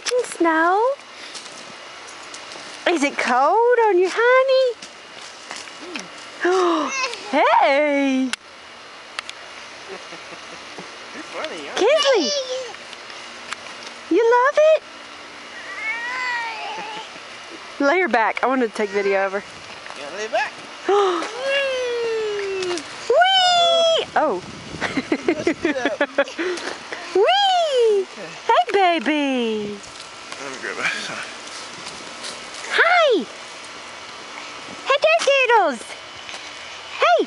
touching snow? Is it cold on you, honey? Hey! You're funny, huh? Kinsley! You love it? Lay her back. I want to take video of her. You gotta lay back. Whee! Oh. Whee! Hey, baby. Let me grab it. Hi. Hey there, Doodles. Hey.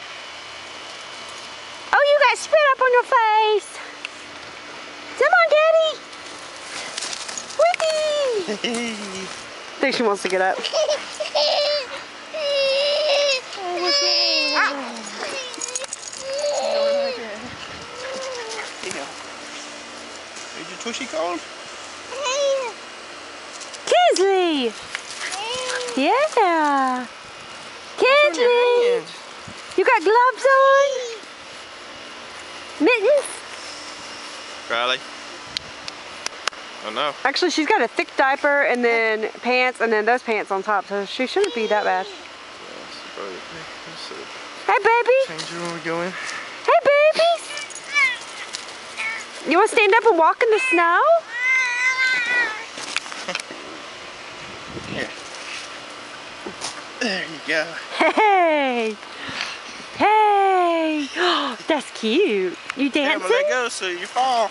Oh, you got spit up on your face. Come on, Daddy. Whee! I think she wants to get up. Is your tushy cold? Kinsley! Yeah! Kinsley! You got gloves on? Mittens? Riley? Oh no. Actually, she's got a thick diaper and then pants and then those pants on top, so she shouldn't be that bad. Hey, baby! Change her when we go in. Hey, babies! You want to stand up and walk in the snow? Here. There you go. Hey! Hey! That's cute. You dancing? Yeah, but let go so you fall.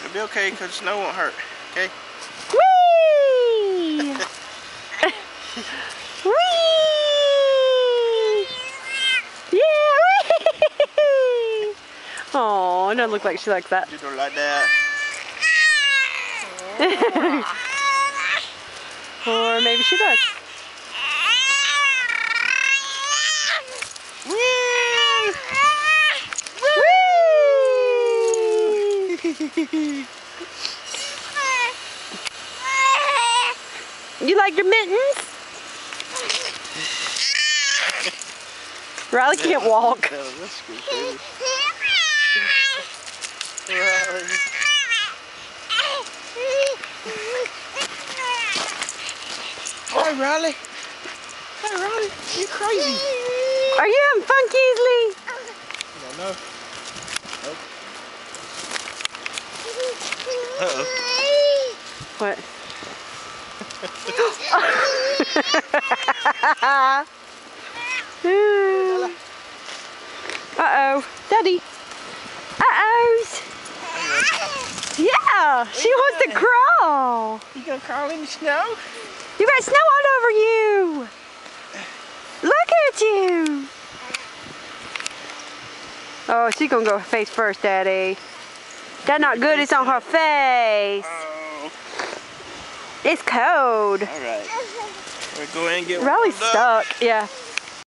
It'll be okay because snow won't hurt. Okay? Whee! Whee! Yeah! Whee! Oh, it doesn't look like she likes that. You don't like that. Or maybe she does. You like your mittens? Riley can't walk. That's good, baby. Riley. Hi, Riley. Hi, Riley. You crazy. Are you having fun, Kinsley? No. Uh-oh. What? Uh-oh. Daddy. Uh-ohs. Yeah, she wants to crawl. You gonna crawl in the snow? You got snow all over you. Look at you. Oh, she's gonna go face first, Daddy. That's not good, it's on her face. Oh. It's cold. All right. We're going to get Riley's warmed up. stuck, yeah.